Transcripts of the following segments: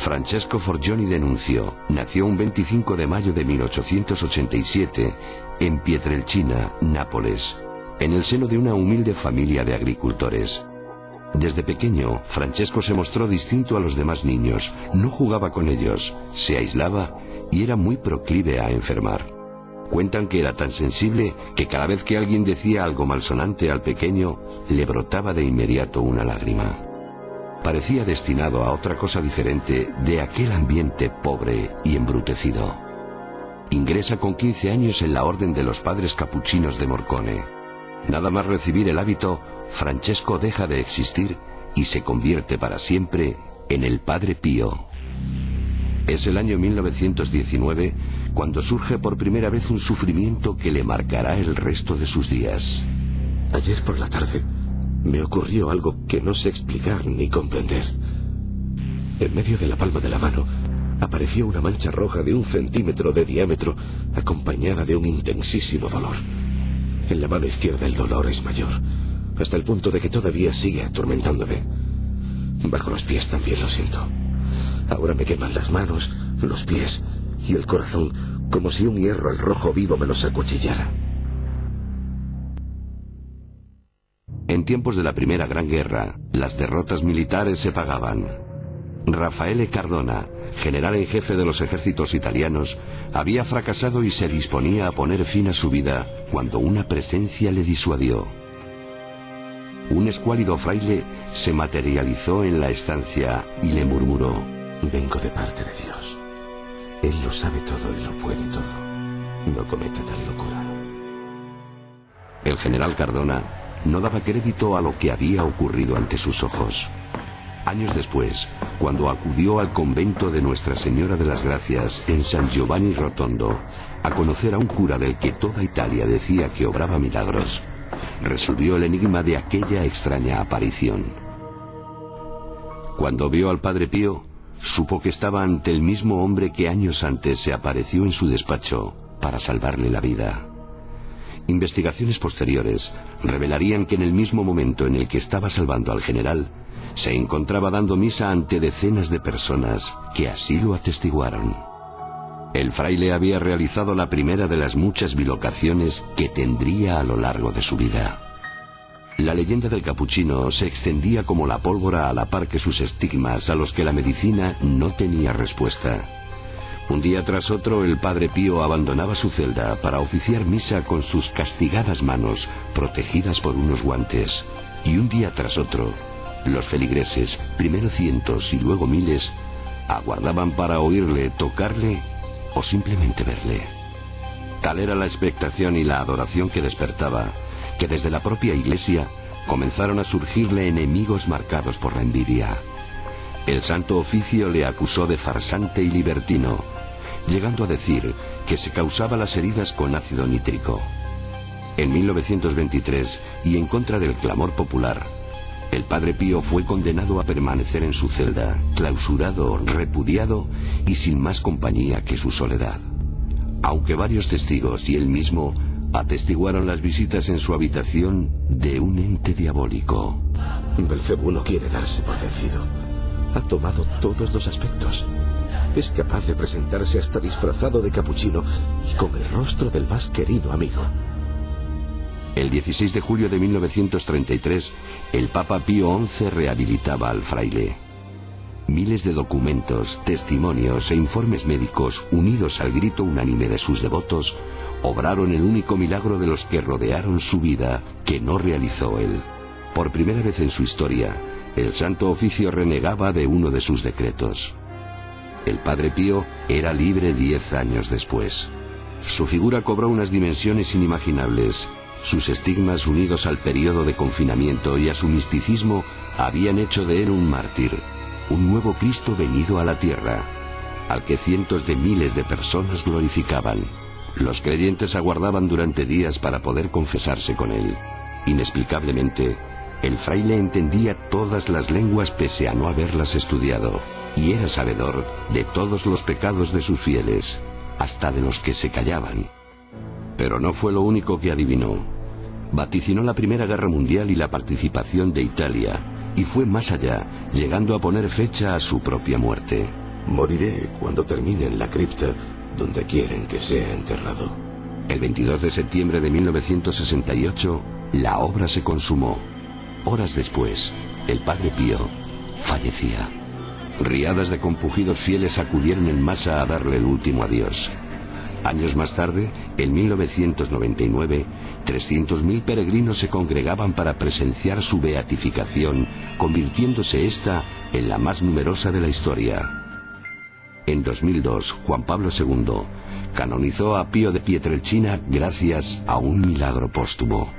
Francesco Forgioni denunció. Nació un 25 de mayo de 1887 en Pietrelcina, Nápoles, en el seno de una humilde familia de agricultores. Desde pequeño, Francesco se mostró distinto a los demás niños. No jugaba con ellos, se aislaba y era muy proclive a enfermar. Cuentan que era tan sensible que cada vez que alguien decía algo malsonante al pequeño, le brotaba de inmediato una lágrima. Parecía destinado a otra cosa diferente de aquel ambiente pobre y embrutecido. Ingresa con 15 años en la Orden de los Padres Capuchinos de Morcone. Nada más recibir el hábito, Francesco deja de existir y se convierte para siempre en el Padre Pío. Es el año 1919 cuando surge por primera vez un sufrimiento que le marcará el resto de sus días. Ayer por la tarde me ocurrió algo que no sé explicar ni comprender. En medio de la palma de la mano apareció una mancha roja de 1 centímetro de diámetro, acompañada de un intensísimo dolor. En la mano izquierda el dolor es mayor, hasta el punto de que todavía sigue atormentándome. Bajo los pies también lo siento. Ahora me queman las manos, los pies y el corazón, como si un hierro al rojo vivo me los acuchillara. En tiempos de la Primera Gran Guerra, las derrotas militares se pagaban. Raffaele Cardona, general en jefe de los ejércitos italianos, había fracasado y se disponía a poner fin a su vida cuando una presencia le disuadió. Un escuálido fraile se materializó en la estancia y le murmuró: vengo de parte de Dios. Él lo sabe todo y lo puede todo. No cometa tal locura. El general Cardona no daba crédito a lo que había ocurrido ante sus ojos. Años después, cuando acudió al convento de Nuestra Señora de las Gracias en San Giovanni Rotondo a conocer a un cura del que toda Italia decía que obraba milagros, resolvió el enigma de aquella extraña aparición. Cuando vio al Padre Pío, supo que estaba ante el mismo hombre que años antes se apareció en su despacho para salvarle la vida. Investigaciones posteriores revelarían que en el mismo momento en el que estaba salvando al general, se encontraba dando misa ante decenas de personas que así lo atestiguaron. El fraile había realizado la primera de las muchas bilocaciones que tendría a lo largo de su vida. La leyenda del capuchino se extendía como la pólvora a la par que sus estigmas a los que la medicina no tenía respuesta. Un día tras otro el Padre Pío abandonaba su celda para oficiar misa con sus castigadas manos protegidas por unos guantes. Y un día tras otro, los feligreses, primero cientos y luego miles, aguardaban para oírle, tocarle o simplemente verle. Tal era la expectación y la adoración que despertaba, que desde la propia iglesia comenzaron a surgirle enemigos marcados por la envidia. El Santo Oficio le acusó de farsante y libertino, llegando a decir que se causaba las heridas con ácido nítrico. En 1923, y en contra del clamor popular, el Padre Pío fue condenado a permanecer en su celda, clausurado, repudiado y sin más compañía que su soledad. Aunque varios testigos y él mismo atestiguaron las visitas en su habitación de un ente diabólico. Belcebú no quiere darse por vencido. Ha tomado todos los aspectos. Es capaz de presentarse hasta disfrazado de capuchino y con el rostro del más querido amigo. El 16 de julio de 1933, el Papa Pío XI rehabilitaba al fraile. Miles de documentos, testimonios e informes médicos, unidos al grito unánime de sus devotos, obraron el único milagro de los que rodearon su vida, que no realizó él. Por primera vez en su historia, el Santo Oficio renegaba de uno de sus decretos. El Padre Pío era libre 10 años después. Su figura cobró unas dimensiones inimaginables. Sus estigmas, unidos al periodo de confinamiento y a su misticismo, habían hecho de él un mártir, un nuevo Cristo venido a la tierra, al que cientos de miles de personas glorificaban. Los creyentes aguardaban durante días para poder confesarse con él. Inexplicablemente, el fraile entendía todas las lenguas pese a no haberlas estudiado, y era sabedor de todos los pecados de sus fieles, hasta de los que se callaban. Pero no fue lo único que adivinó. Vaticinó la Primera Guerra Mundial y la participación de Italia, y fue más allá, llegando a poner fecha a su propia muerte. Moriré cuando termine en la cripta donde quieren que sea enterrado. El 22 de septiembre de 1968, la obra se consumó. Horas después, el Padre Pío fallecía. Riadas de compungidos fieles acudieron en masa a darle el último adiós. Años más tarde, en 1999, 300.000 peregrinos se congregaban para presenciar su beatificación, convirtiéndose esta en la más numerosa de la historia. En 2002, Juan Pablo II canonizó a Pío de Pietrelcina gracias a un milagro póstumo.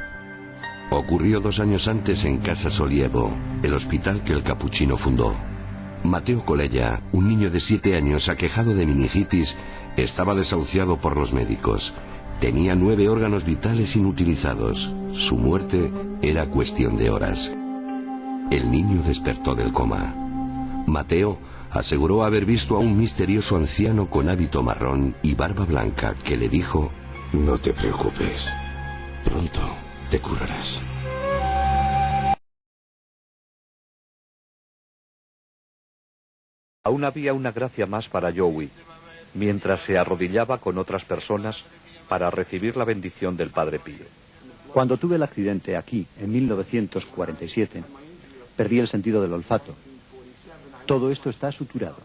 Ocurrió 2 años antes en Casa Solievo, el hospital que el capuchino fundó. Mateo Colella, un niño de 7 años aquejado de meningitis, estaba desahuciado por los médicos. Tenía 9 órganos vitales inutilizados. Su muerte era cuestión de horas. El niño despertó del coma. Mateo aseguró haber visto a un misterioso anciano con hábito marrón y barba blanca que le dijo: No te preocupes, pronto te curarás. Aún había una gracia más para Joey, mientras se arrodillaba con otras personas para recibir la bendición del Padre Pío. Cuando tuve el accidente aquí, en 1947, perdí el sentido del olfato. Todo esto está suturado.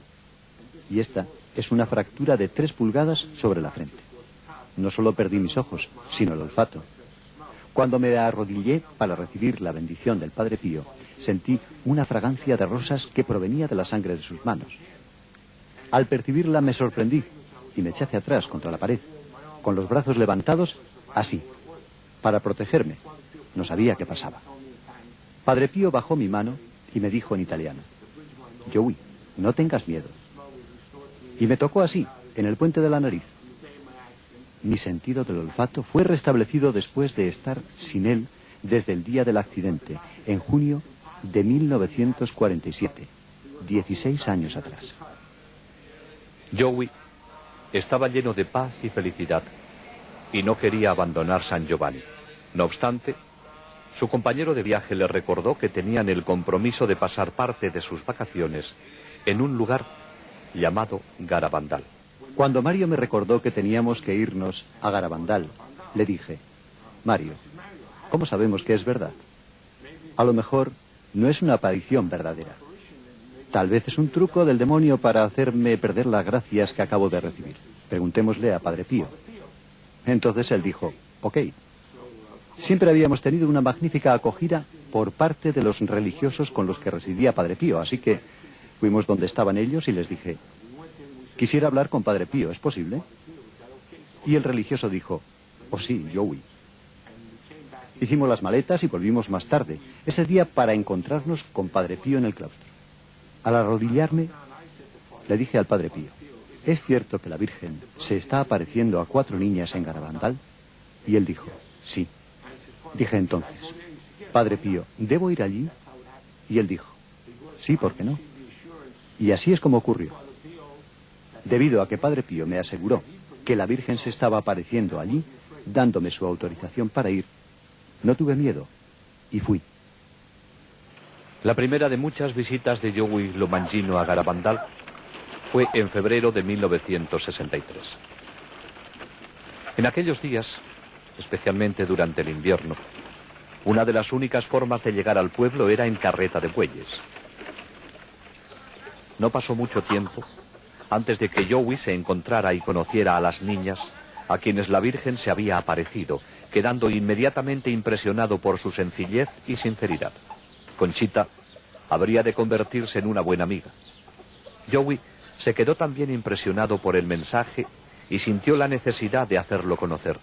Y esta es una fractura de 3 pulgadas sobre la frente. No solo perdí mis ojos, sino el olfato. Cuando me arrodillé para recibir la bendición del Padre Pío, sentí una fragancia de rosas que provenía de la sangre de sus manos. Al percibirla me sorprendí y me eché hacia atrás contra la pared, con los brazos levantados, así, para protegerme. No sabía qué pasaba. Padre Pío bajó mi mano y me dijo en italiano: Joey, no tengas miedo. Y me tocó así, en el puente de la nariz. Mi sentido del olfato fue restablecido después de estar sin él desde el día del accidente, en junio de 1947, 16 años atrás. Joey estaba lleno de paz y felicidad y no quería abandonar San Giovanni. No obstante, su compañero de viaje le recordó que tenían el compromiso de pasar parte de sus vacaciones en un lugar llamado Garabandal. Cuando Mario me recordó que teníamos que irnos a Garabandal, le dije: Mario, ¿cómo sabemos que es verdad? A lo mejor no es una aparición verdadera. Tal vez es un truco del demonio para hacerme perder las gracias que acabo de recibir. Preguntémosle a Padre Pío. Entonces él dijo: ok. Siempre habíamos tenido una magnífica acogida por parte de los religiosos con los que residía Padre Pío, así que fuimos donde estaban ellos y les dije: quisiera hablar con Padre Pío, ¿es posible? Y el religioso dijo: oh sí, Joey. Hicimos las maletas y volvimos más tarde, ese día, para encontrarnos con Padre Pío en el claustro. Al arrodillarme, le dije al Padre Pío: ¿es cierto que la Virgen se está apareciendo a 4 niñas en Garabandal? Y él dijo: sí. Dije entonces: Padre Pío, ¿debo ir allí? Y él dijo: sí, ¿por qué no? Y así es como ocurrió. Debido a que Padre Pío me aseguró que la Virgen se estaba apareciendo allí, dándome su autorización para ir, no tuve miedo y fui. La primera de muchas visitas de Joey Lomangino a Garabandal fue en febrero de 1963. En aquellos días, especialmente durante el invierno, una de las únicas formas de llegar al pueblo era en carreta de bueyes. No pasó mucho tiempo antes de que Joey se encontrara y conociera a las niñas a quienes la Virgen se había aparecido, quedando inmediatamente impresionado por su sencillez y sinceridad. Conchita habría de convertirse en una buena amiga. Joey se quedó también impresionado por el mensaje y sintió la necesidad de hacerlo conocer.